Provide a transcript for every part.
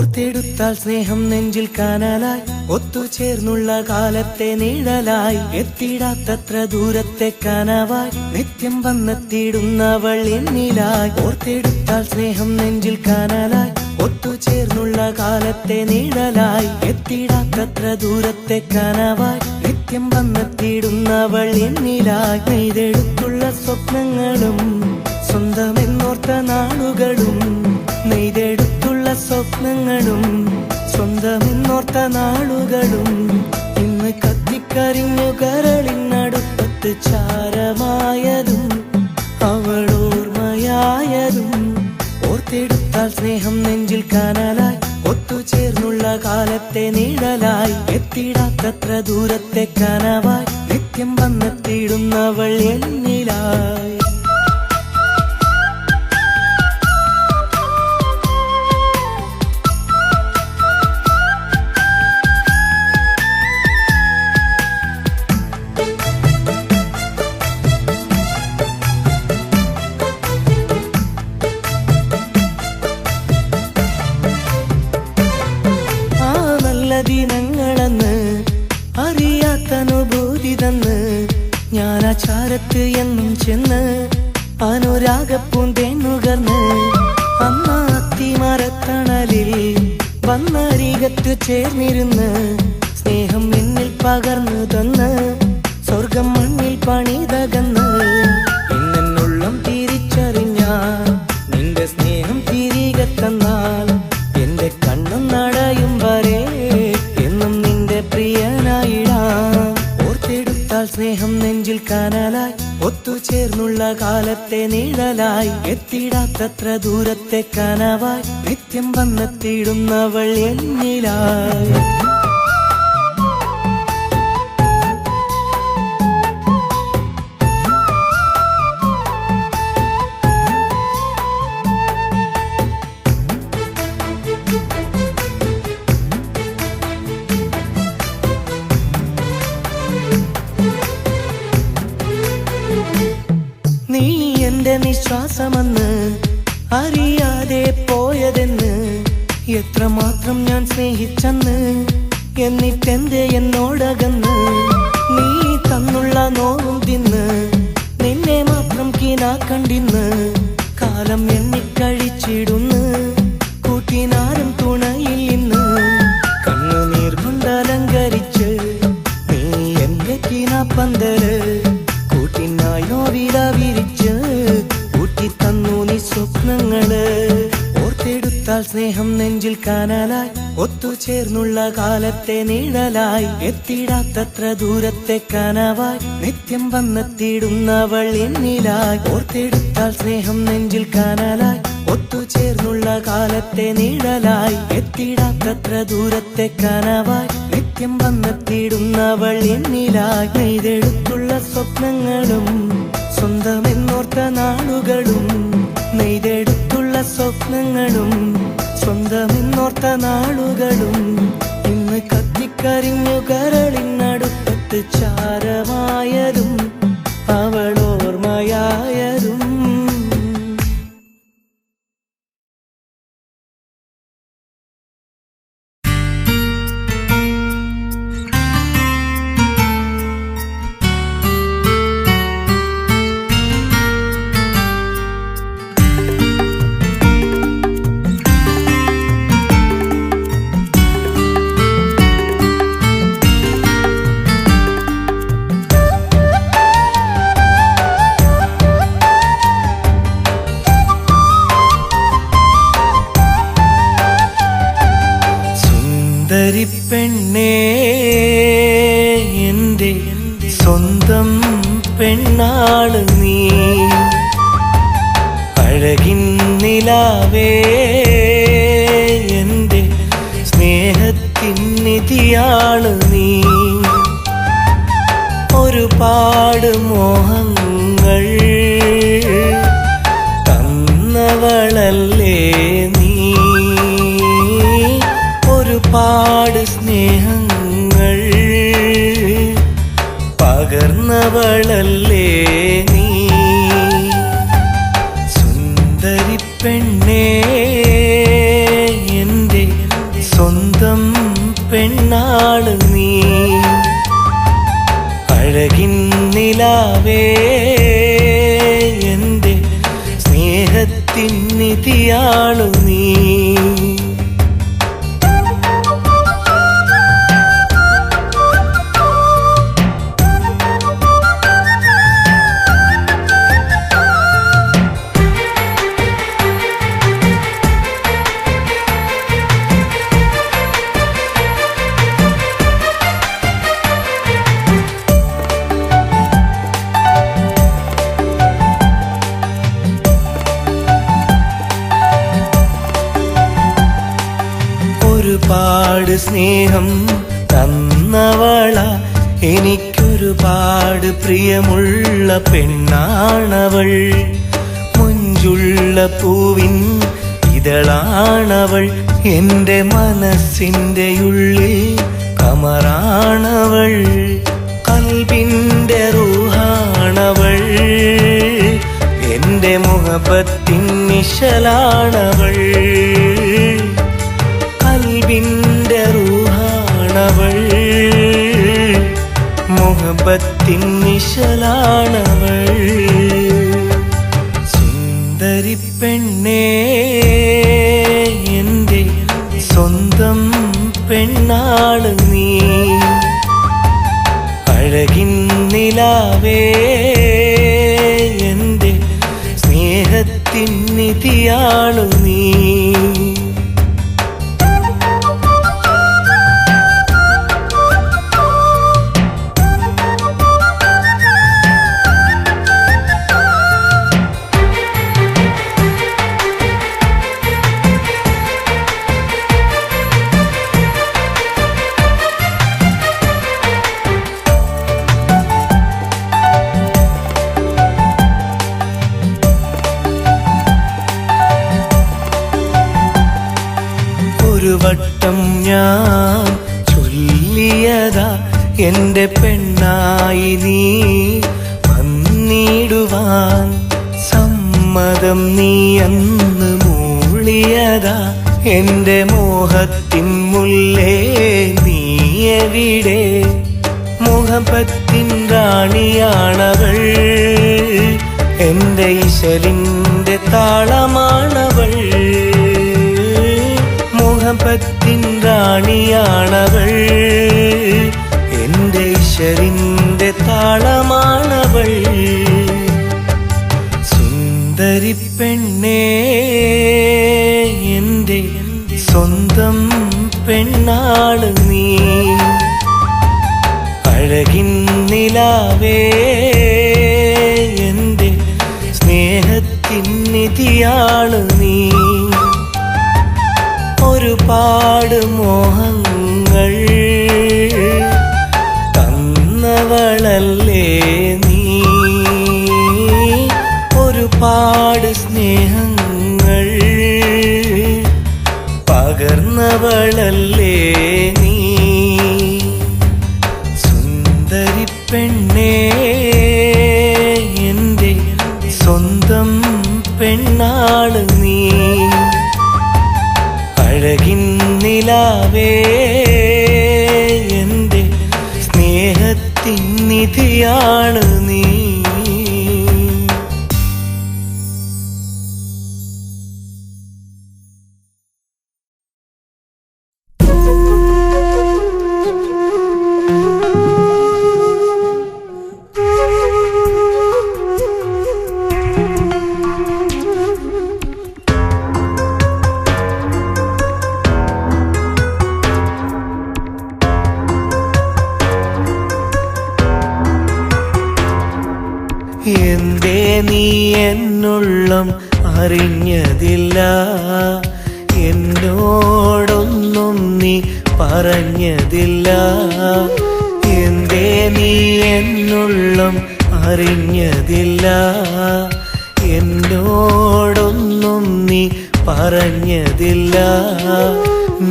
ഓർത്തെടുത്താൽ സ്നേഹം നെഞ്ചിൽ കനലായി ഒത്തുചേർന്നുള്ള കാലത്തെ നിഴലായി എത്തിടാത്തത്ര ദൂരത്തെ കനവായി നിത്യം വന്നെത്തിയിടുന്നവൾ എന്നിലായി. ഓർത്തെടുത്താൽ സ്നേഹം നെഞ്ചിൽ കനലായി ഒത്തുചേർന്നുള്ള കാലത്തെ നിഴലായി എത്തിടാത്തത്ര ദൂരത്തെ കനവായി നിത്യം വന്നെത്തിയിടുന്നവൾ എന്നിലായി. നെയ്തെടുത്തുള്ള സ്വപ്നങ്ങളും സ്വന്തമെന്നോർത്ത നാളുകളും നെയ്തെടുത്തുള്ള സ്വപ്നങ്ങളും സ്വന്തമെന്നോർത്ത നാളുകളും ഇന്ന് കത്തിക്കരിഞ്ഞു കരളിനടുപ്പത്ത് ചാരമായതും അവളോർമ്മയായതും. ഓർത്തെടുത്താൽ സ്നേഹം നെഞ്ചിൽ കനലായി ഒത്തുചേർന്നുള്ള കാലത്തെ നിഴലായി എത്തിടാത്തത്ര ദൂരത്തെ കനവായി നിത്യം വന്നെത്തിയിടുന്നവൾ എന്നിലായി. ദിനങ്ങളെന്ന് അറിയാത്തനുഭൂതി തന്ന് ഞാനാചാരത്ത് എന്നും ചെന്ന് അനുരാഗപ്പൂന്തേൻ നുകർന്ന് അമ്മ അത്തിമരത്തണലിൽ വന്നരികത്ത് ചേർന്നിരുന്ന് സ്നേഹം എന്നിൽ പകർന്നു തന്ന് സ്വർഗം മണ്ണിൽ പണിതകന്ന് ഇന്നെന്നുള്ളം തിരിച്ചറിഞ്ഞാൽ നിന്റെ സ്നേഹം തിരികെ തന്നാൽ എന്റെ കണ്ണും നടയും വരെ പ്രിയനായിടാം. ഓർത്തെടുത്താൽ സ്നേഹം നെഞ്ചിൽ കനലായി ഒത്തുചേർന്നുള്ള കാലത്തെ നിഴലായി എത്തിടാത്തത്ര ദൂരത്തെ കനവായി നിത്യം വന്നെത്തിയിടുന്നവൾ എന്നിലായി. നീ എന്റെ നിശ്വാസമെന്ന് അറിയാതെ പോയതെന്ന് എത്രമാത്രം ഞാൻ സ്നേഹിച്ചെന്ന് എന്നിട്ടെന്തേ എന്നോടകന്ന് നീ തന്നുള്ള നോവും തിന്ന് നിന്നെ മാത്രം കീനാ കണ്ടിന്ന് കാലം എണ്ണിക്കഴിച്ചിടുന്ന് കൂട്ടിനാരും തുണയിൽ ഇന്ന് കണ്ണുനീർ കൊണ്ടലങ്കരിച്ച് നീ എന്റെ കീനാ പന്തല് കൂട്ടിനായോ വില വിരിച്ച് കൂട്ടി തന്നു നീ സ്വപ്നങ്ങള്. ഓർത്തെടുത്താൽ സ്നേഹം നെഞ്ചിൽ കനലായി ഒത്തുചേർന്നുള്ള കാലത്തെ നിഴലായി എത്തിടാത്തത്ര ദൂരത്തെ കനവായി നിത്യം വന്നെത്തിയിടുന്നവൾ എന്നിലായി. ഓർത്തെടുത്താൽ സ്നേഹം നെഞ്ചിൽ കനലായി ഒത്തുചേർന്നുള്ള കാലത്തെ നിഴലായി എത്തിടാത്തത്ര ദൂരത്തെ കനവായി നിത്യം വന്നെത്തിയിടുന്നവൾ എന്നിലായി. നെയ്തെടുത്തുള്ള സ്വപ്നങ്ങളും സ്വന്തമെന്നോർത്ത നാളുകളും നെയ്തെടുത്തുള്ള സ്വപ്നങ്ങളും സ്വന്തമെന്നോർത്ത നാളുകളും ഇന്ന് കത്തിക്കരിഞ്ഞു കരളിനടുപ്പത്ത് ചാരമായതും അവളോർമ്മയായതും. പെണ്ണേ എന്റെ സ്വന്തം പെണ്ണാള് നീ അഴകിൻ നിലാവേ എന്റെ സ്നേഹത്തിൻ നിധിയാള് നീ. ഒരുപാട് മോഹങ്ങൾ തന്നവളല്ലേ നീ ഒരുപാട് സ്നേഹങ്ങൾ പകർന്നവളല്ലേ നീ. സുന്ദരി പെണ്ണേ എന്റെ നിലാവേ എൻ്റെ സ്നേഹത്തിൻ നിധിയാണു നീ. ഒരുപാട് സ്നേഹം തന്നവള, എനിക്കൊരുപാട് പ്രിയമുള്ള പെണ്ണാണവൾ. മുഞ്ചുള്ള പൂവിൻ ഇതളാണവൾ, എൻ്റെ മനസ്സിൻ്റെ ഉള്ളിൽ കമറാണവൾ. കൽബിൻ്റെ റൂഹാണവൾ, എൻ്റെ മുഹബത്തിൻ നിശലാണവൾ. കൽബിൻ്റെ റൂഹാണവൾ, മുഹബത്തിൻ നിശലാണവൾ. സുന്ദരി പെണ്ണേ എൻ്റെ സ്വന്തം പെണ്ണാണ് നീ. അഴകിൻ നിലാവേ എൻ്റെ സ്നേഹത്തിൻ നിധിയാണു നീ. ഒരു വട്ടം ഞാൻ ചൊല്ലിയതാ എൻ്റെ പെണ്ണായി നീ വന്നിടുവാൻ. സമ്മതം നീ അന്ന് മൂളിയതാ എൻ്റെ മോഹത്തിൻ മുല്ലേ നീ എവിടെ. മുഹബത്തിൻ റാണിയാണവൾ, എൻ്റെ ഇശലിൻ്റെ താളമാണവൾ. മുഹബത്തിൻ റാണിയാണവൾ, എൻ്റെ ഇശലിൻ്റെ താളമാണവൾ. സുന്ദരി പെണ്ണേ എൻ്റെ സ്വന്തം പെണ്ണാണ് നീ. അഴകിൻ നിലാവേ എൻ്റെ സ്നേഹത്തിൻ നിധിയാണു നീ. ഒരുപാട് മോഹങ്ങൾ തന്നവളല്ലേ നീ. ഒരുപാട് സ്നേഹങ്ങൾ പകർന്നവളല്ലേ നീ. സുന്ദരി പെണ്ണേ എൻ്റെ സ്വന്തം പെണ്ണാണ് നീ. അഴകിൻ നിലാവേ എൻ്റെ സ്നേഹത്തിൻ നിധിയാണു നീ. എന്തേ നീ എന്നുള്ളം അറിഞ്ഞതില്ല, എന്നോടൊന്നും നീ പറഞ്ഞതില്ല. എന്തേ നീ എന്നുള്ളം അറിഞ്ഞതില്ല, എന്നോടൊന്നും നീ പറഞ്ഞതില്ല.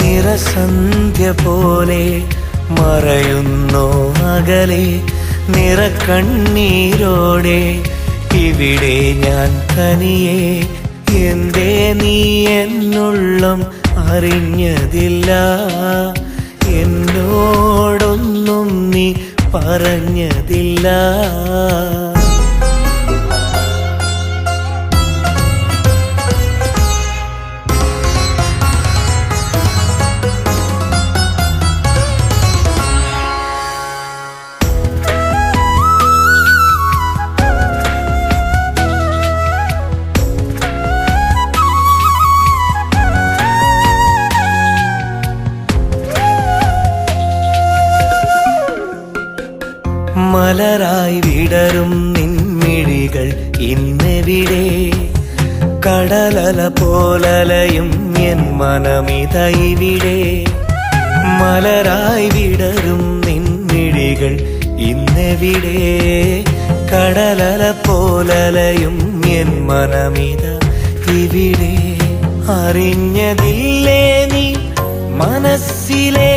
നിറസന്ധ്യ പോലെ മറയുന്നോ അകലെ, നിറക്കണ്ണീരോടെ ഇവിടെ ഞാൻ തനിയെ. എന്തേ നീ എന്നുള്ളം അറിഞ്ഞതില്ല, എന്നോടൊന്നും നീ പറഞ്ഞതില്ല. മിഴികൾ ഇന്നെവിടെ? കടലല പോലലയും എൻ മനമിതൈവിടെ. മലരായി വിടരും നിൻ മിഴികൾ ഇന്നെവിടെ? കടലല പോലലയും എൻ മനമിത ഇവിടെ. അറിഞ്ഞതില്ലേ നീ മനസ്സിലെ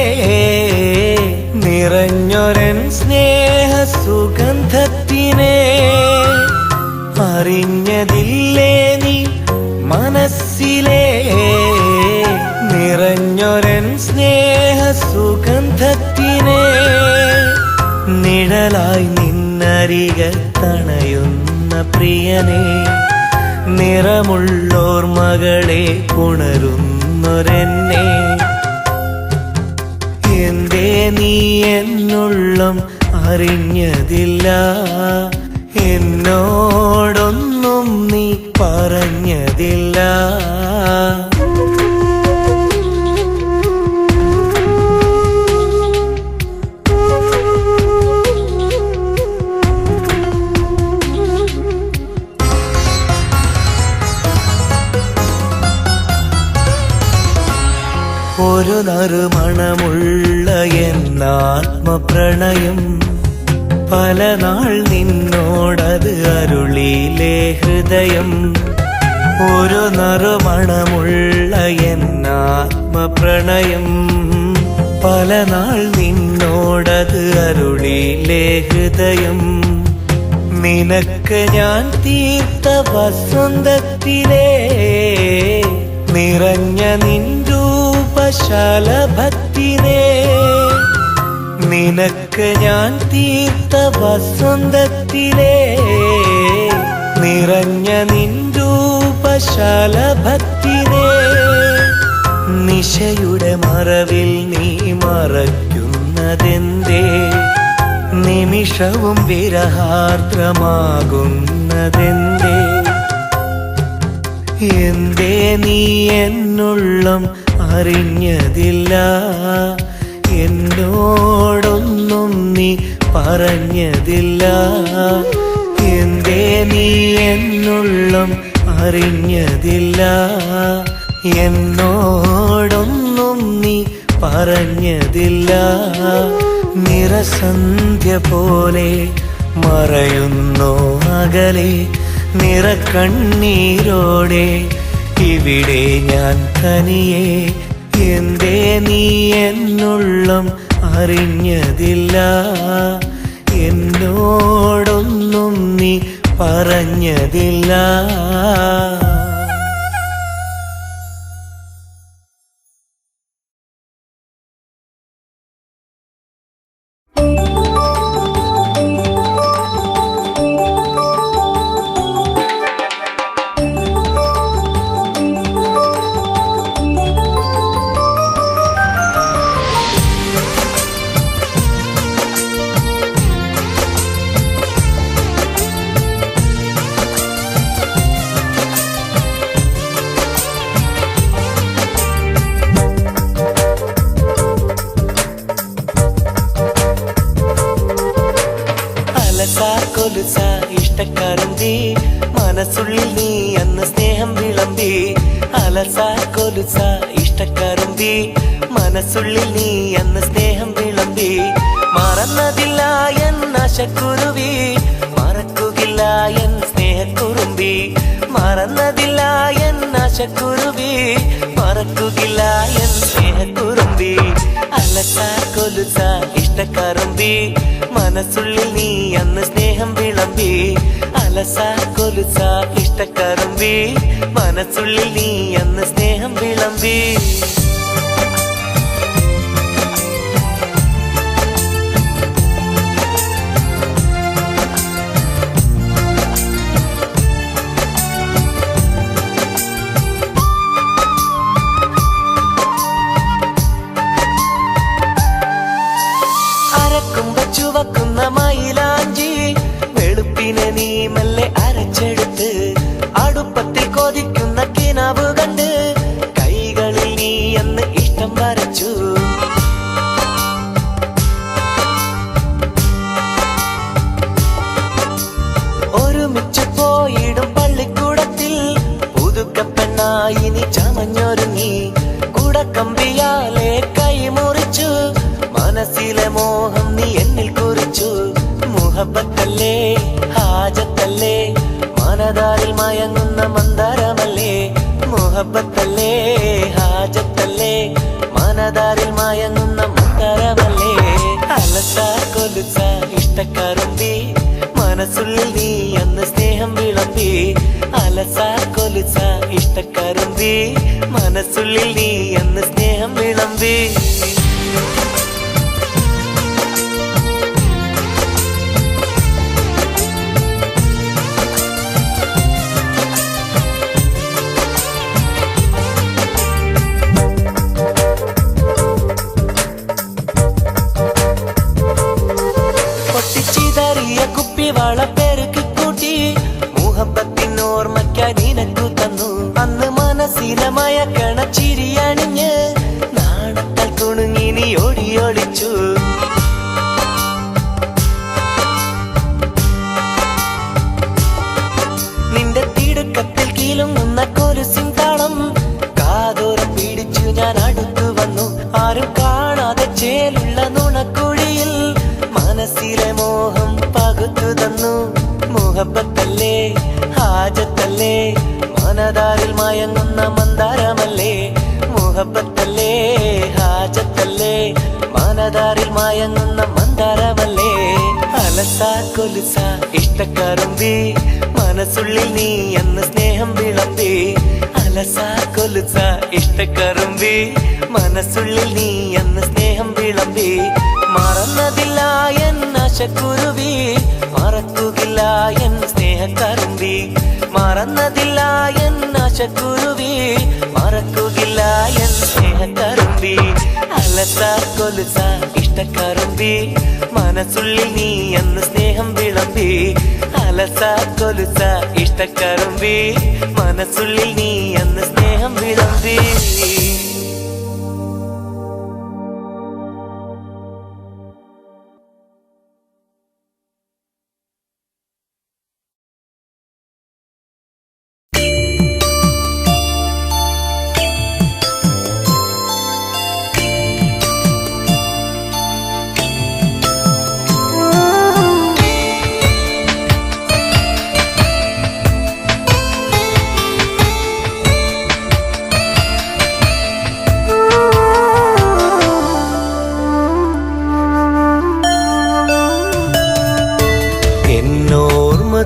നിറഞ്ഞൊരൻ സ്നേഹ സുഗന്ധത്തിനെ? അറിഞ്ഞതില്ലേ നീ മനസ്സിലെ നിറഞ്ഞൊരൻ സ്നേഹ സുഗന്ധത്തിനെ? നിഴലായി നിന്നരികത്തണയുന്ന പ്രിയനെ, നിറമുള്ളോർമകളെ പുണരുന്നൊരെന്നെ, എന്തേ നീ എന്നുള്ളം അറിഞ്ഞതില്ല? എന്നോടൊന്നും നീ പറഞ്ഞതില്ല. ഒരു നറുമണമുള്ള എന്നാത്മപ്രണയം പല നാൾ നിന്നോടത് അരുളിയിലെ ഹൃദയം. ഒരു നറുമണമുള്ള എന്നാത്മപ്രണയം പല നാൾ നിന്നോടത് അരുളിയിലെ ഹൃദയം. നിനക്ക് ഞാൻ തീർത്ത വസന്തത്തിലെ നിറഞ്ഞ നിൻ രൂപശാലഭത്തിനെ, നിനക്ക് ഞാൻ തീർത്ത വസന്തത്തിലെ നിറഞ്ഞ നിൻ രൂപശാലഭത്തിനെ. നിശയുടെ മറവിൽ നീ മറയ്ക്കുന്നതെന്തേ? നിമിഷവും വിരഹാർദ്രമാകുന്നതെന്തേ? എന്തേ നീ എന്നുള്ളം അറിഞ്ഞതില്ല? എന്നോടൊന്നും നീ പറഞ്ഞതില്ല. എന്തേ നീ എന്നുള്ളം അറിഞ്ഞതില്ല? എന്നോടൊന്നും നീ പറഞ്ഞതില്ല. നിറസന്ധ്യ പോലെ മറയുന്നോ അകലെ, നിറക്കണ്ണീരോടെ ഇവിടെ ഞാൻ തനിയെ. എന്തേ നീ എന്നുള്ളം അറിഞ്ഞതില്ല? എന്നോടൊന്നും നീ പറഞ്ഞതില്ല. ഇഷ്ടക്കാരന്തി മനസ്സുള്ളിൽ നീ അന്ന് സ്നേഹം വിളമ്പി. അലസ കൊലുസ ഇഷ്ടക്കാരന്തി മനസ്സുള്ളിൽ നീ അന്ന് സ്നേഹം വിളമ്പി. മറന്നതില്ല എന്നാശക്കുരുവി, മറക്കുകില്ല എൻ സ്നേഹക്കുറുമ്പി. മറന്നതില്ല എന്നാശക്കുരുവി, മറക്കുകില്ല എൻ സ്നേഹക്കുറുമ്പി. അലസ കൊലുസ ഇഷ്ടക്കാരന്തി മനസ്സുള്ളിൽ നീ അന്ന് സ്നേഹം വിളമ്പി. അലസ കൊലുസ ഇഷ്ടക്കാരന്തി മനസ്സുള്ളിൽ നീ അന്ന് സ്നേഹം വിളമ്പി. ചുവക്കുന്ന മൈലാഞ്ചി വെളുപ്പിനെ നീ മെല്ലെ അരച്ചെടുത്ത് അടുപ്പത്തിൽ കൊതിക്കുന്ന കിനാവ് കണ്ട് കൈകളിൽ നീ എന്ന് ഇഷ്ടം വരച്ചു. ഒരുമിച്ച് ചമഞ്ഞൊരുങ്ങി കുടക്കമ്പിയാലെ കൈമുറിച്ചു മനസ്സിലെ മോഹം നീ എന്നിൽ കുറിച്ചു മുഹബത്തല്ലേ ഹാജത്തല്ലേ മനതാരിൽ മയങ്ങുന്ന മന്ദാരമല്ലേ മുഹബത്തല്ലേ ഹാജത്തല്ലേ മനതാരിൽ മയങ്ങുന്ന മന്ദാരമല്ലേ അലസ കൊലുസ ഇഷ്ടക്കറുമ്പി മനസ്സുള്ളിൽ നീ എന്ന് സ്നേഹം വിളമ്പി അലസ കൊലുസ ഇഷ്ടക്കറുമ്പി മനസ്സുള്ളിൽ നീ എന്ന് സ്നേഹം വിളമ്പി പൊട്ടിച്ചിതറിയ കുപ്പിവാള പെരുക്കി കൂട്ടി മുഹബത്തിനോർമ്മയ്ക്കായി നിനക്കു തന്നു അന്ന് മനസ്സിലെ മയക്കണ ചിരിയണിഞ്ഞ് നാണത്താൽ കുണുങ്ങി നീ ഓടിയൊളിച്ചു നിന്റെ തിടുക്കത്തിൽ കീലുങ്ങുന്ന കൊലുസിൻ താളം കാതോരം പിടിച്ചു ഞാൻ അടുത്തു വന്നു ആരും കാണാതെ ചേലുള്ള നുണക്കുഴിയിൽ മനസ്സിലെ മോഹം പകുത്തു തന്നു മുഹബത്തല്ലേ ഹാജത്തല്ലേ മനതാരിൽ മയങ്ങുന്ന മന്ദാരമല്ലേ മുഹബത്തല്ലേ ഹാജത്തല്ലേ മനതാരിൽ മയങ്ങുന്ന മന്ദാരമല്ലേ അലസ കൊലുസ ഇഷ്ടക്കറുമ്പി മനസ്സുള്ളിൽ നീ എന്ന് സ്നേഹം വിളമ്പി അലസ കൊലുസ ഇഷ്ടക്കറുമ്പി മനസ്സുള്ളിൽ നീ എന്ന് സ്നേഹം വിളമ്പി മറന്നതില്ല എന്നാശക്കുരുവി മറക്കുകില്ല എൻ സ്നേഹക്കറുമ്പി മറന്നതില്ല എന്നാശക്കുരുവി മറക്കുകില്ല എൻ സ്നേഹക്കറുമ്പി അലസ കൊലുസ ഇഷ്ടക്കറുമ്പി മനസ്സുള്ളിൽ നീ എന്ന് സ്നേഹം വിളമ്പി അലസ കൊലുസ ഇഷ്ടക്കറുമ്പി മനസ്സുള്ളിൽ നീ എന്ന് സ്നേഹം വിളമ്പി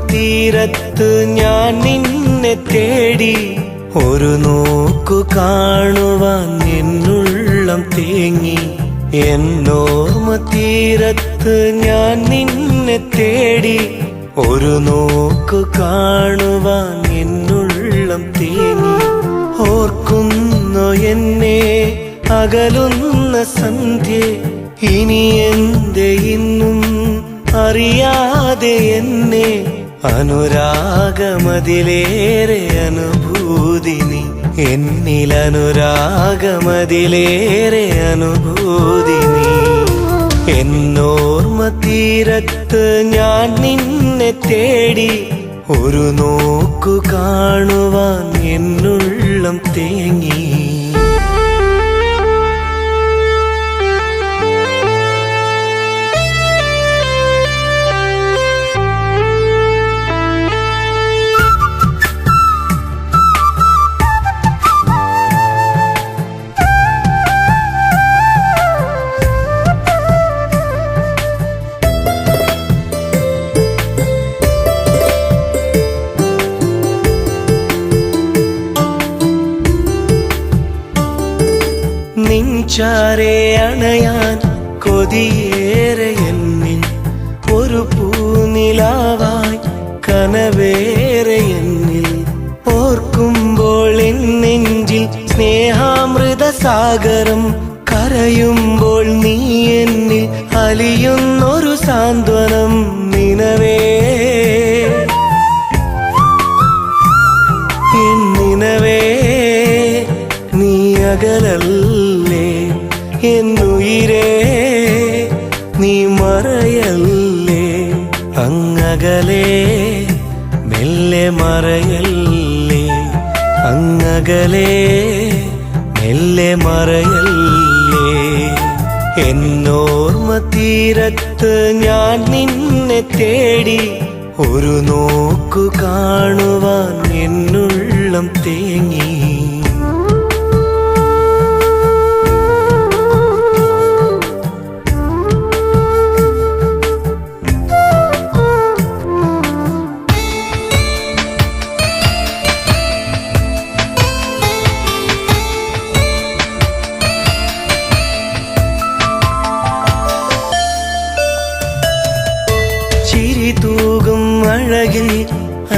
തീരത്ത് ഞാൻ നിന്നെ തേടി ഒരു നോക്കു കാണുവാൻ എന്നുള്ളം തേങ്ങി എന്നോർമ്മ തീരത്ത് ഞാൻ നിന്നെ തേടി ഒരു നോക്കു കാണുവാൻ എന്നുള്ളം തേങ്ങി ഓർക്കുന്നോ എന്നെ അകലുന്ന സന്ധ്യേ ഇനി എന്റെ ഇന്നും അറിയാതെ എന്നെ അനുരാഗമതിലേറെ അനുഭൂതി നീ എന്നിൽ അനുരാഗമതിലേറെ അനുഭൂതി നീ എന്നോർമ്മ തീരത്ത് ഞാൻ നിന്നെ തേടി ഒരു നോക്കു കാണുവാൻ എന്നുള്ളം തേങ്ങി നിൻചാരെ അണയാൻ കൊതിയേറെ എന്നിൽ ഒരു പൂനിലാവായി കനവേറെ എന്നിൽ ഓർക്കുമ്പോൾ എൻ നെഞ്ചിൽ സ്നേഹാമൃത സാഗരം കരയുമ്പോൾ നീ എന്നിൽ അലിയുന്നൊരു സാന്ത്വനം നിനവേ നിനവേ നീ അകലല്ലേ എന്നുയിരേ നീ മറയല്ലേ അങ്ങകലേ മെല്ലെ മറയല്ലേ അങ്ങകലേ അങ്ങകലെ മെല്ലെ മറയല്ലേ. എന്നോർമ്മ തീരത്ത് ഞാൻ നിന്നെ തേടി, ഒരു നോക്കു കാണുവാൻ എന്നുള്ളം തേങ്ങി. തൂകും അഴകിൽ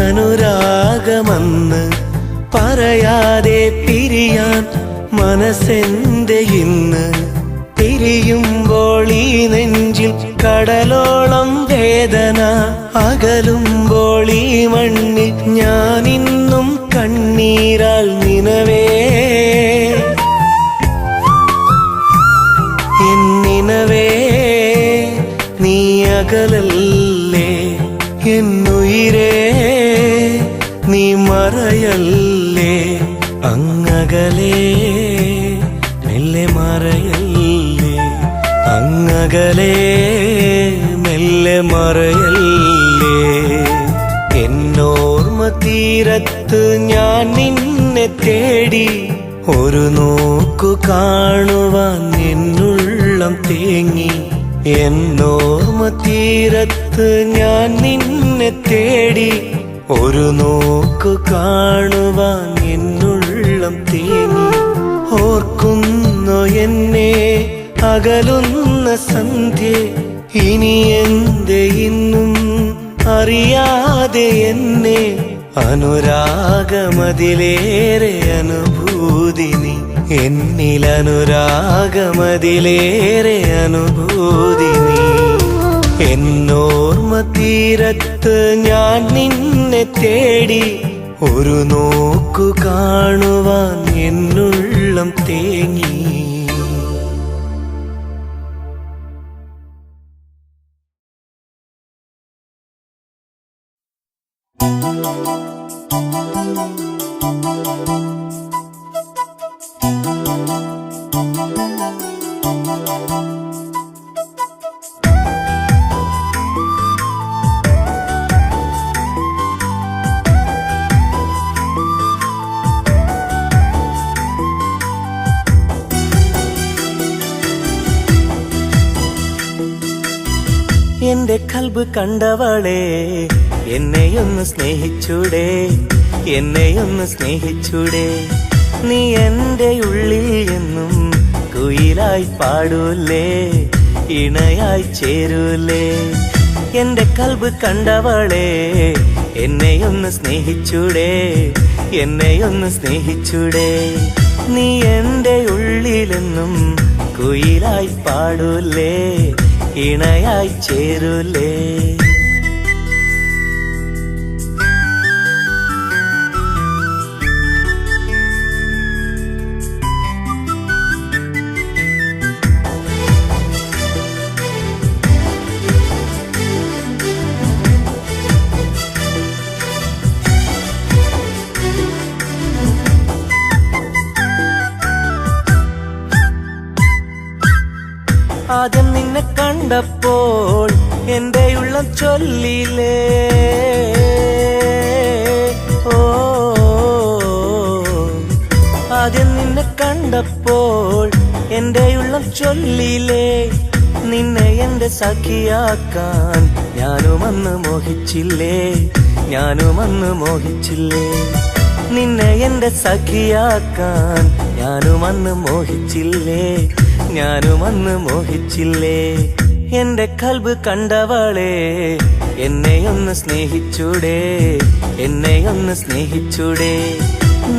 അനുരാഗമെന്ന് പറയാതെ പിരിയാൻ മനസ്സെന്റെ ഇന്ന്. പിരിയുമ്പോൾ ഈ നെഞ്ചിൽ കടലോളം വേദന, അകലുമ്പോൾ ഈ മണ്ണിൽ ഞാനിന്നും കണ്ണീരാൽ നിനവേ. എന്നിനവേ നീ അകലല്ലേ, എന്നുയിരേ നീ മറയല്ലേ. അങ്ങകലെ മെല്ലെ മറയല്ലേ, അങ്ങകലെ മെല്ലെ മറയല്ലേ. എന്നോർമ്മ തീരത്ത് ഞാൻ നിന്നെ തേടി, ഒരു നോക്കു കാണുവാൻ എന്നുള്ളം തേങ്ങി. എന്നോർമ്മ തീരത്ത് ഞാൻ നിന്നെ തേടി, ഒരു നോക്കു കാണുവാൻ എന്നുള്ളം തേങ്ങി. ഓർക്കുന്നോ എന്നെ അകലുന്ന സന്ധ്യേ, ഇനി എന്റെ ഇന്നും അറിയാതെ എന്നെ. അനുരാഗമതിലേറെ അനുഭൂതി നീ, എന്നിലനുരാഗമതിലേറെ അനുഭൂതി നീ. എന്നോർമ്മ തീരത്ത് ഞാൻ നിന്നെ തേടി, ഒരു നോക്കു കാണുവാൻ എന്നുള്ളം തേങ്ങി. എന്റെ കൽബ് കണ്ടവളെ, എന്നെയൊന്ന് സ്നേഹിച്ചൂടെ, എന്നെയൊന്ന് സ്നേഹിച്ചൂടെ. നീ എന്റെ ഉള്ളിൽ എന്നും കുയിലായി പാടൂലേ, ഇണയായി ചേരൂലേ. എന്റെ കൽബ് കണ്ടവളെ, എന്നെയൊന്ന് സ്നേഹിച്ചൂടെ, എന്നെയൊന്ന് സ്നേഹിച്ചൂടെ. നീ എന്റെ ഉള്ളിലെന്നും കുയിലായി പാടൂലേ, ഇണയായി ചേരൂലേ. ആദ്യം നിന്നെ കണ്ടപ്പോൾ എന്റെ ഉള്ളം ചൊല്ലിലേ, ഓ ആദ്യം നിന്നെ കണ്ടപ്പോൾ എന്റെ ഉള്ളം ചൊല്ലിലേ. നിന്നെ എന്റെ സഖിയാക്കാൻ ഞാനുമന്ന് മോഹിച്ചില്ലേ, ഞാനുമന്ന് മോഹിച്ചില്ലേ. നിന്നെ എന്റെ സഖിയാക്കാൻ ഞാനുമന്ന് മോഹിച്ചില്ലേ, ഞാനുമന്ന് മോഹിച്ചില്ലേ. എന്റെ കൽബ് കണ്ടവളെ, എന്നെയൊന്ന് സ്നേഹിച്ചൂടെ, എന്നെയൊന്ന് സ്നേഹിച്ചൂടെ.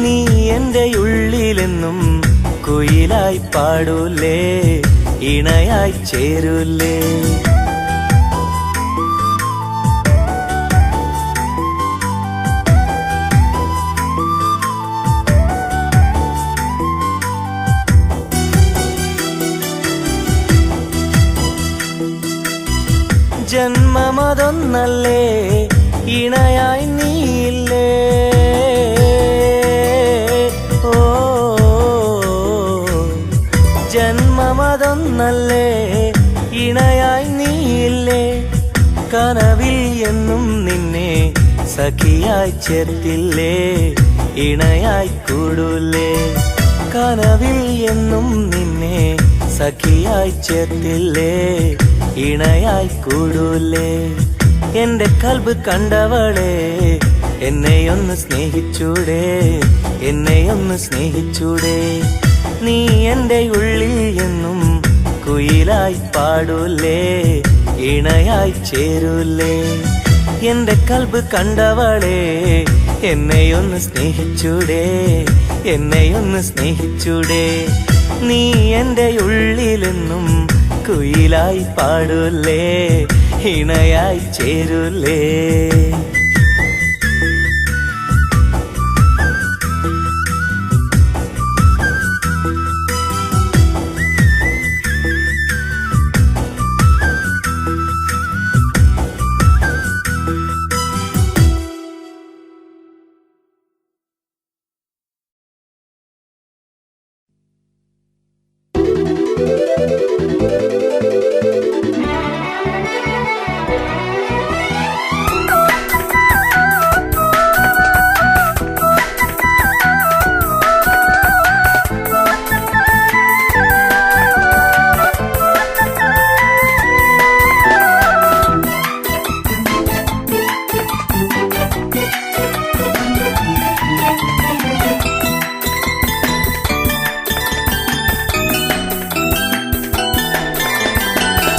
നീ എന്റെ ഉള്ളിലെന്നും കുയിലായി പാടൂലേ, ഇണയായി ചേരൂലേ. ജന്മമതൊന്നല്ലേ, ഇണയായി നീയില്ലേ, ഓ ഒന്നല്ലേ ഇണയായി നീയില്ലേ കനവിൽ എന്നും നിന്നെ സഖിയായി ചേർത്തില്ലേ ഇണയായി കൂടൂലേ കനവിൽ എന്നും നിന്നെ സഖിയായി ചേർത്തില്ലേ ഇണയായി കൂടൂലേ എന്റെ കൽബ് കണ്ടവളെ എന്നെയൊന്ന് സ്നേഹിച്ചൂടെ എന്നെയൊന്ന് സ്നേഹിച്ചൂടെ നീ എന്റെ ഉള്ളിൽ എന്നും കുയിലായി പാടൂലേ ഇണയായി ചേരൂലേ എന്റെ കൽബ് കണ്ടവളെ എന്നെയൊന്ന് സ്നേഹിച്ചൂടെ എന്നെയൊന്ന് സ്നേഹിച്ചൂടെ നീ എന്റെ ഉള്ളിലെന്നും കുയിലായി പാടൂലേ ഇണയായി ചേരൂലേ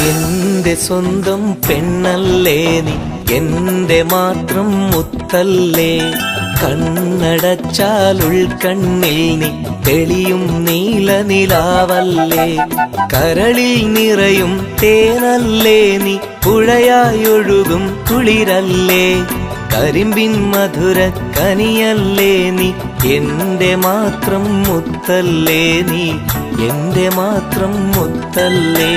എന്റെ സ്വന്തം പെണ്ണല്ലേ നീ എന്റെ മാത്രം മുത്തല്ലേ കണ്ണടച്ചാൽ ഉൾക്കണ്ണിൽ നീ തെളിയും നീല നിലാവല്ലേ കരളിൽ നിറയും തേനല്ലേ നീ പുഴയായൊഴുകും കുളിരല്ലേ കരിമ്പിൻ മധുര കനിയല്ലേ നീ എന്റെ മാത്രം മുത്തല്ലേ നീ എന്റെ മാത്രം മുത്തല്ലേ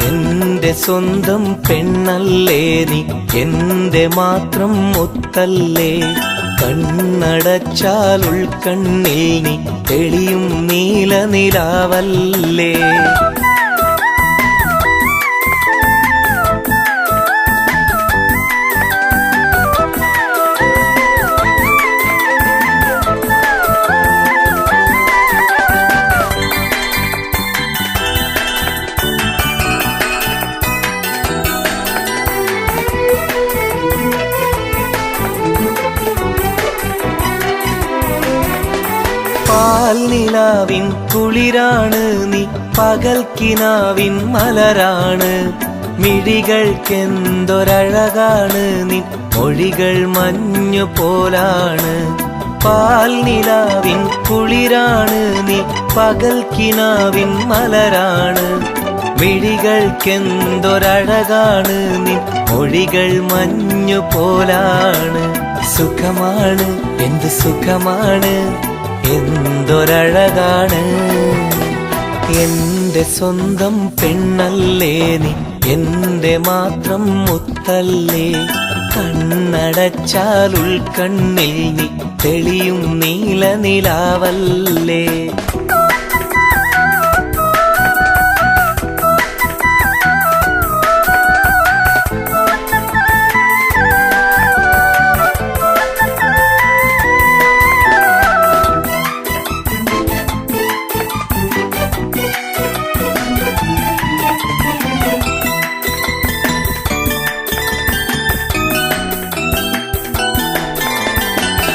എന്റെ സ്വന്തം പെണ്ണല്ലേ നീ എന്റെ മാത്രം മുത്തല്ലേ കണ്ണടച്ചാൽ ഉൾക്കണ്ണിൽ നീ തെളിയും നീല നിലാവല്ലേ പാൽനിലാവിൻ കുളിരാണ് നീ പകൽക്കിനാവിൻ മലരാണ് മിഴികൾക്കെന്തൊരഴകാണ് നീ മൊഴികൾ മഞ്ഞു പോലാണ് പാൽനിലാവിൻ കുളിരാണ് നീ പകൽക്കിനാവിൻ മലരാണ് മിഴികൾക്കെന്തൊരഴകാണ് നീ മൊഴികൾ മഞ്ഞു പോലാണ് സുഖമാണ് എന്ത് സുഖമാണ് എന്തൊരഴകാണ് എന്റെ സ്വന്തം പെണ്ണല്ലേ നീ എന്റെ മാത്രം മുത്തല്ലേ കണ്ണടച്ചാൽ ഉൾക്കണ്ണിൽ നീ തെളിയും നീല നിലാവല്ലേ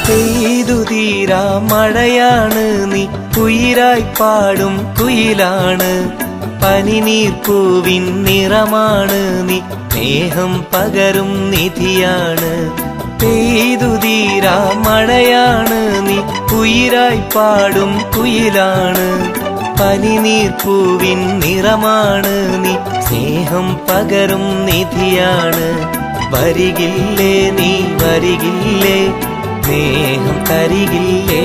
പെയ്തു തീരാ മഴയാണ് നീ ഉയിരായി പാടും കുയിലാണ് പനിനീർപ്പൂവിൻ നിറമാണ് നീ സ്നേഹം പകരും നിധിയാണ് പെയ്തു തീരാ മഴയാണ് നീ ഉയിരായി പാടും കുയിലാണ് പനിനീർപ്പൂവിൻ നിറമാണ് നീ സ്നേഹം പകരും നിധിയാണ് വരികില്ലേ നീ വരികില്ലേ സ്നേഹം തരികില്ലേ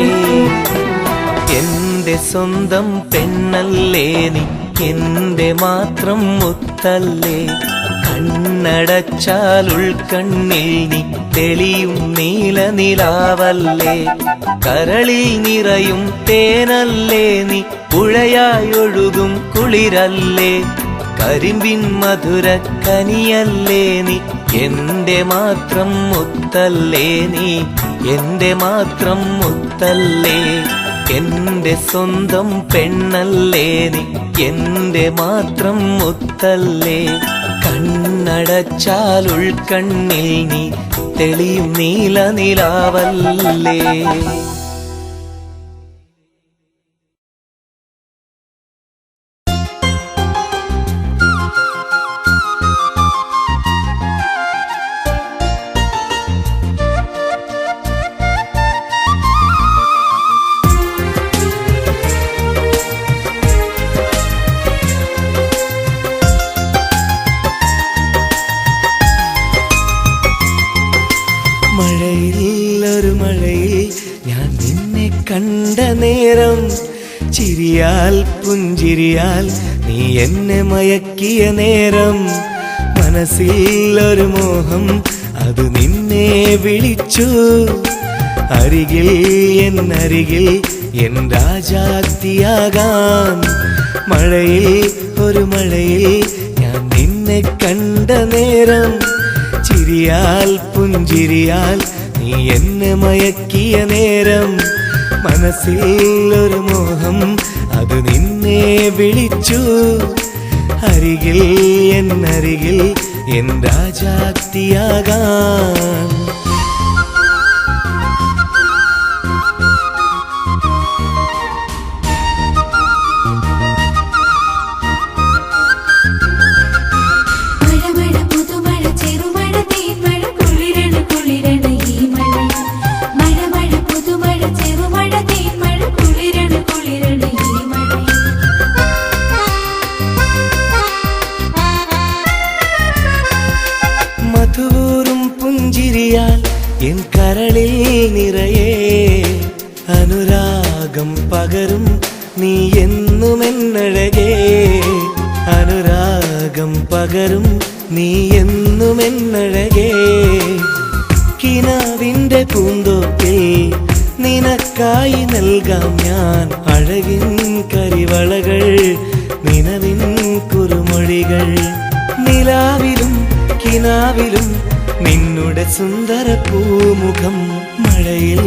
എന്റെ സ്വന്തം പെണ്ണല്ലേ നീ എന്റെ മാത്രം മുത്തല്ലേ കണ്ണടച്ചാൽ ഉൾക്കണ്ണിൽ നീ തെളിയും നീലനിലാവല്ലേ, കരളിൽ നിറയും തേനല്ലേ നീ, പുഴയായൊഴുകും കുളിരല്ലേ, കരിമ്പിൻ മധുര കനിയല്ലേ നീ, എന്റെ മാത്രം മുത്തല്ലേ നീ, എന്റെ മാത്രം മുത്തല്ലേ, എന്റെ സ്വന്തം പെണ്ണല്ലേ നീ, എന്റെ മാത്രം മുത്തല്ലേ, കണ്ണടച്ചാൽ ഉൾക്കണ്ണിൽ നീ തെളിയും നീലനിലാവല്ലേ. ഞാൻ നിന്നെ കണ്ട നേരം, ചിരിയാൽ പുഞ്ചിരിയാൽ നീ എന്നെ മയക്കിയ നേരം, മനസ്സിൽ ഒരു മോഹം അത് നിന്നെ വിളിച്ചു, അരികിൽ എന്നരികിൽ എൻ രാജാത്തിയാകാൻ. മഴയിൽ ഒരു മഴയിൽ ഞാൻ നിന്നെ കണ്ട നേരം, ചിരിയാൽ പുഞ്ചിരിയാൽ നീ എന്നെ മയക്കിയ നേരം, മനസ്സിൽ ഒരു മോഹം അത് നിന്നെ വിളിച്ചു, അരികിൽ എന്നരികിൽ എൻ രാജാത്തിയാകാൻ. എൻ കരളിൽ നിറയെ അനുരാഗം പകരും നീ എന്നുമെന്നഴകേ, അനുരാഗം പകരും നീ എന്നുമെന്നഴകേ, കിനാവിൻ്റെ പൂന്തോപ്പിൽ നിനക്കായി നൽകാം ഞാൻ അഴകിൻ കരിവളകൾ, നിലവിൻ കുറുമൊഴികൾ, നിലാവിലും കിനാവിലും നിന്നുടെ സുന്ദര പൂമുഖം. മഴയിൽ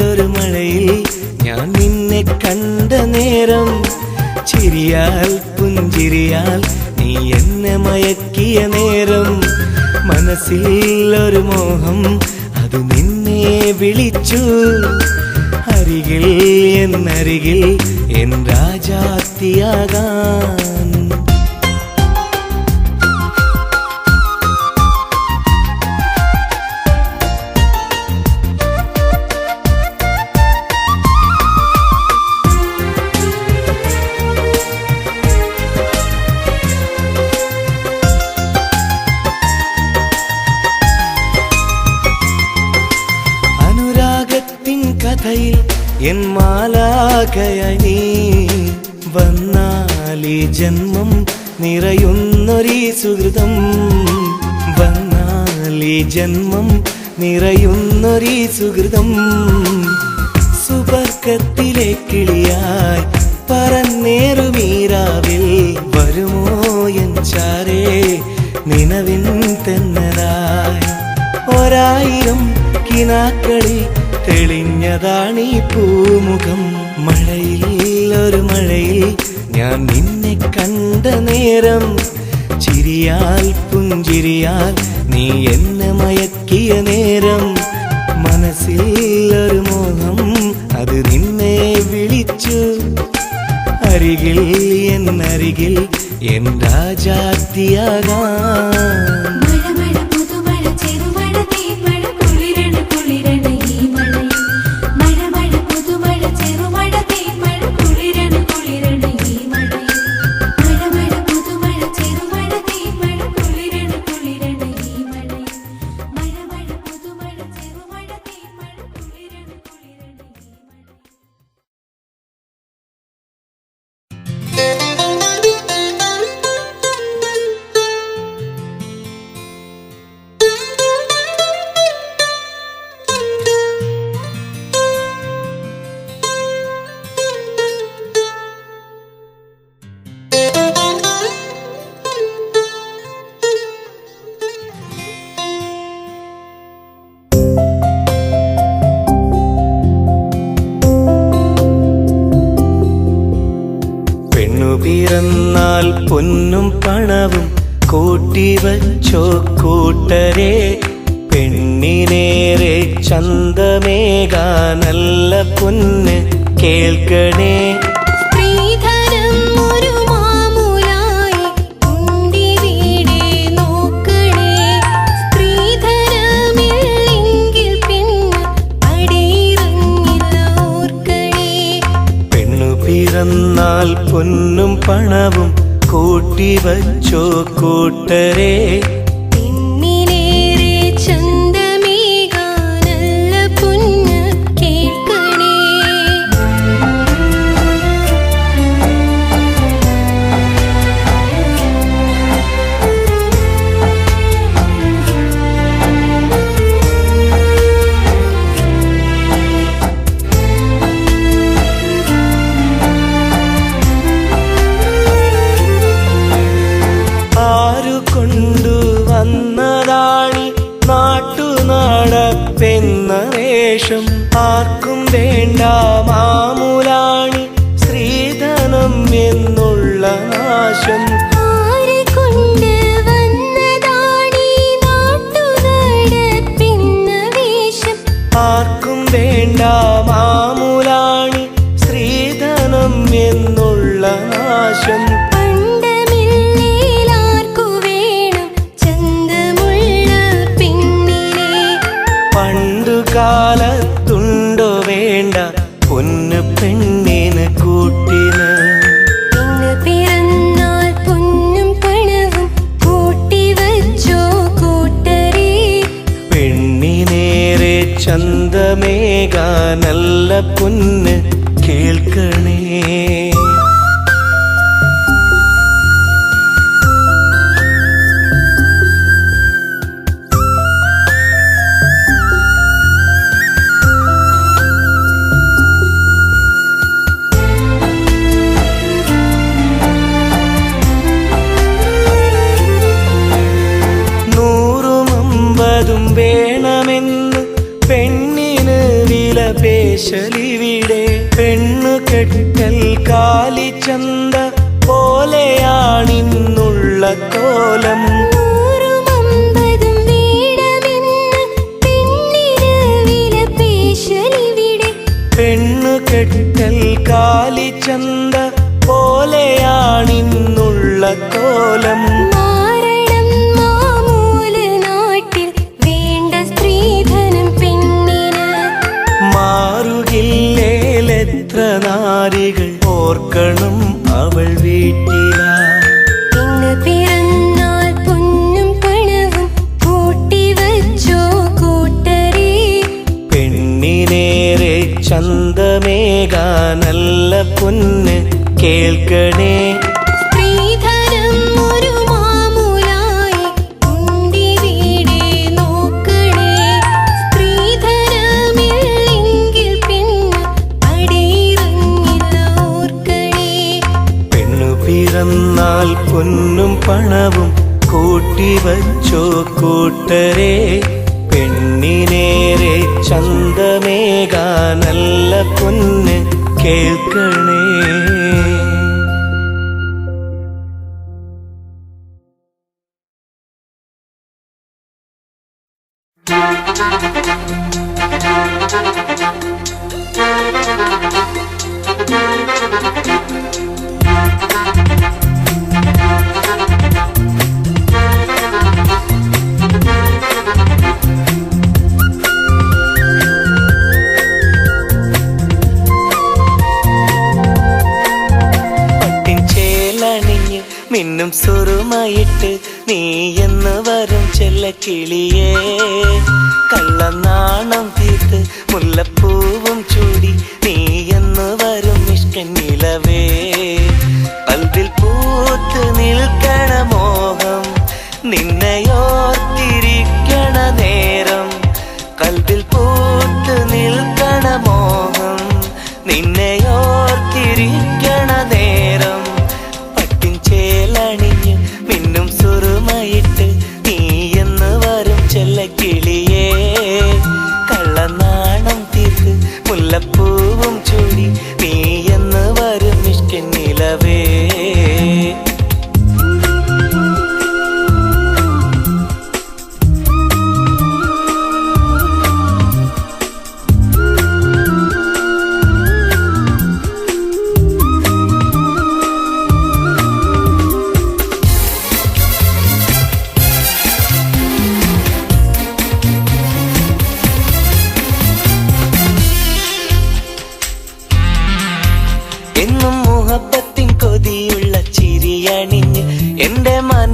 ഒരു മഴയിൽ ഞാൻ നിന്നെ കണ്ട നേരം, ചിരിയാൽ പുഞ്ചിരിയാൽ നീ എന്നെ മയക്കിയ നേരം, മനസ്സിൽ ഒരു മോഹം അത് നിന്നെ വിളിച്ചു, അരികിൽ എന്നരികിൽ എൻ രാജാത്തിയാകാൻ. കഥയിൽ എൻ മാലാഖയായി നീ വന്നാലീ ജന്മം നിറയുന്നൊരീ സുഹൃതം, വന്നാലീ ജന്മം നിറയുന്നൊരീ സുഹൃതം, സുബർക്കത്തിലെ കിളിയായി പറന്നേറുമീരാവിൽ വരുമോ എൻ ചാരേ നിലവിൻ തെന്നലായി. ഒരായിരം കിനാക്കളിൽ തെളിഞ്ഞതാണീ പൂമുഖം, മഴയിൽ ഒരു മഴയിൽ ഞാൻ നിന്നെ കണ്ട നേരം, ചിരിയാൽ പുഞ്ചിരിയാൽ നീ എന്നെ മയക്കിയ നേരം, മനസ്സിൽ ഒരു മോഹം അത് നിന്നെ വിളിച്ചു, അരികിൽ എന്നരികിൽ എൻ രാജാത്തിയാകാൻ. പൊന്നും പണവും കൂട്ടിവച്ചോ കൂട്ടരെ. പെണ്ണിനേറെ ചന്തമേകാനല്ല പൊന്ന് കേൾക്കണേ. പിറന്നാൽ പൊന്നും പണവും കൂട്ടിവച്ചോ കൂട്ടരെ. പെണ്ണിനേറെ ചന്തമേകാനല്ല പൊന്ന് കേൾക്കണേ. കൊണ്ടുവന്നതാണി നാട്ടുനാടപ്പെന്ന വേഷം. ആർക്കും വേണ്ട മാമൂലാണി സ്ത്രീധനം എന്നുള്ള നാശം. ആർക്കും വേണ്ട മാമൂലാണി സ്ത്രീധനം എന്നുള്ള നാശം. കാലത്തുണ്ടോ വേണ്ട പൊന്ന് പെണ്ണിന് കൂട്ടിന്. പിറന്നാൽ പൊന്നും പണവും കൂട്ടിവച്ചോ കൂട്ടരെ. പെണ്ണിനേറെ ചന്തമേകാനല്ല പൊന്ന് കേൾക്കണേ. വേണമെന്ന് പെണ്ണിന് വിലപേശലിവിടെ. പെണ്ണു കെട്ടൽ കാലിച്ചന്ത പോലെയാണിന്നുള്ള കോലം. പെണ്ണു കെട്ടൽ കാലിച്ചന്ത പോലെയാണിന്നുള്ള കോലം. മാറുകില്ലേലെത്ര നാരികൾ ഓർക്കണം അവൾ വീട്ടിലായി. പിറന്നാൽ പൊന്നും പണവും കൂട്ടിവച്ചോ കൂട്ടരെ. പെണ്ണിനേറെ ചന്തമേകാനല്ല പൊന്ന് കേൾക്കണേ. പിറന്നാൽ പൊന്നും പണവും കൂട്ടിവച്ചോ കൂട്ടരെ. പെണ്ണിനേറെ ചന്തമേകാനല്ല പൊന്ന് കേൾക്കണേ. മിന്നും സുറുമായിട്ട് നീ എന്ന് വരും ചെല്ലക്കിളിയേ. കള്ളനാണം തീർത്ത് മുല്ലപ്പൂവും ചൂടി നീ എന്ന് വരും ഇഷ്കനിലവേ. കൽവിൽ പൂത്ത് നിൽക്കണ മോഹം നിന്നെയോർത്തിരിക്കണ നേരം. കൽവിൽ പൂത്ത് നിൽക്കണ മോഹം നിന്നെയോർത്തിരിക്കണ നേരം. ചേലണിഞ്ഞ് മിന്നും സുറുമായിട്ട് നീ എന്ന് വരും ചെല്ലക്കിളിയേ. കള്ളനാണം തീർത്ത് മുല്ലപ്പൂവും ചൂടി നീ എന്ന് വരും ഇഷ്കനിലവേ.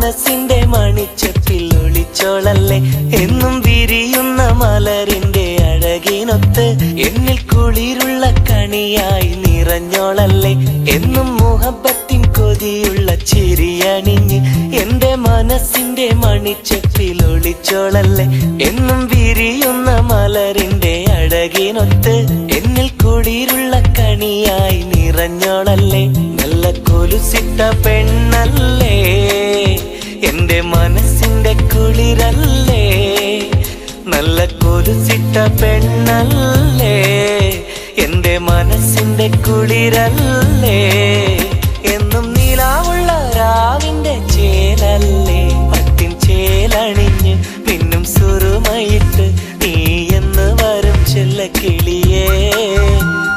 മനസ്സിന്റെ മണിച്ചപ്പിൽ ഒളിച്ചോളല്ലേ എന്നും വിരിയുന്ന മലരിന്റെ അഴകിനൊത്ത് എന്നിൽ കുളിരുള്ള കണിയായി നിറഞ്ഞോളല്ലേ എന്നും മുഹബത്തിൻ കൊതിയുള്ള ചിരിയണിഞ്ഞ് എന്റെ മനസ്സിന്റെ മണിച്ചപ്പിൽ ഒളിച്ചോളല്ലേ എന്നും വിരിയുന്ന മലരിന്റെ അഴകിനൊത്ത് എന്നിൽ കുളിരുള്ള കണിയായി നിറഞ്ഞോളല്ലേ നല്ല കൊലുസിട്ട പെണ്ണല്ലേ എന്റെ മനസ്സിന്റെ കുളിരല്ലേ നല്ല കൊലുസിട്ട പെണ്ണല്ലേ എന്റെ മനസ്സിന്റെ കുളിരല്ലേ എന്നും നിലാവുള്ള രാവിന്റെ ചേലല്ലേ പട്ടിൻ ചേലണിഞ്ഞ് പിന്നും സുറുമയിട്ട് നീ എന്ന് വരും ചെല്ലക്കിളിയേ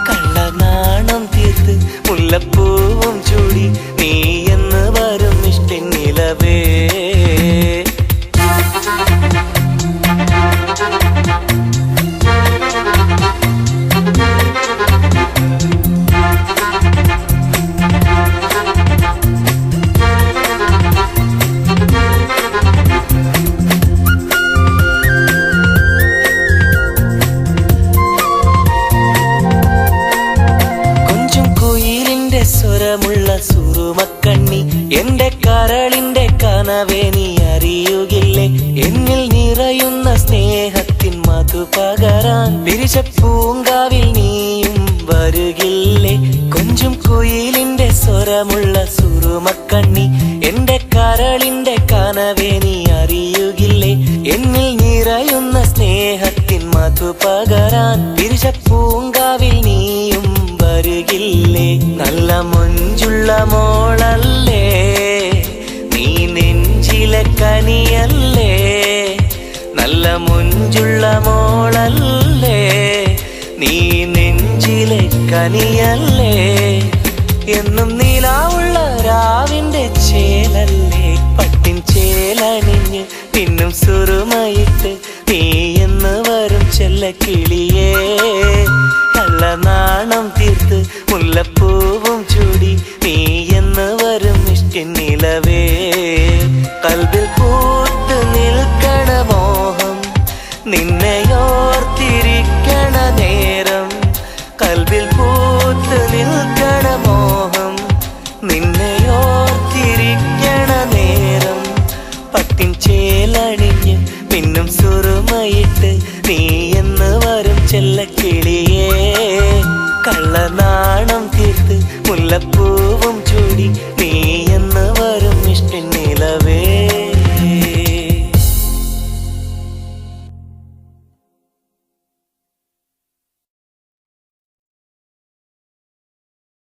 കള്ളനാണം തീർത്ത് മുല്ലപ്പൂവും ചൂടി നീ എന്ന് വരും ഇഷ്ടിൻ നിലവേ സ്വരമുള്ള സുറുമക്കണ്ണി എന്റെ കരളിന്റെ കനവേ നീ അറിയുകില്ലേ എന്നിൽ നിറയുന്ന സ്നേഹത്തിൻ മധു പകരാൻ പിരിച്ച പൂങ്കാവിൽ നീയും വരുകില്ലേ കൊഞ്ചും കുയിലിന്റെ സ്വരമുള്ള സുറുമക്കണ്ണി എന്റെ കരളിന്റെ കനവേ നീ അറിയുകില്ലേ എന്നിൽ നിറയുന്ന സ്നേഹത്തിൻ മധു പകരാൻ പിരിച്ച പൂങ്കാവിൽ നീയും വരുകില്ലേ നല്ല മൊഞ്ചുള്ള മോളല്ലേ നീ നെഞ്ചിലെ കനിയല്ലേ നല്ല മൊഞ്ചുള്ള മോളല്ലേ നീ നെഞ്ചിലെ കനിയല്ലേ എന്നും നിലാവുള്ള രാവിന്റെ ചേലല്ലേ പട്ടിൻ ചേലണിഞ്ഞ് പിന്നും സുറുമയിട്ട് നീ എന്ന് വരും ചെല്ലക്കിളിയേ കള്ളനാണം തീർത്ത് മുല്ലപ്പൂവും ചൂടി നീ എന്ന് വരും ഇഷ്ടിൻ നിലവേ കൽബിൽ പൂത്ത് നിൽക്കണ മോഹം നിന്നെയോർത്തിരിക്കണ നേരം കൽബിൽ പൂത്ത് നിൽക്കണ മോഹം നിന്നെയോർത്തിരിക്കണ നേരം പട്ടിൻ ചേലണിഞ്ഞ് പിന്നും സുറുമയിട്ട് നീ എന്ന് വരും ചെല്ലക്കിളിയേ കള്ളനാണം തീർത്ത് മുല്ലപ്പൂവും ചൂടി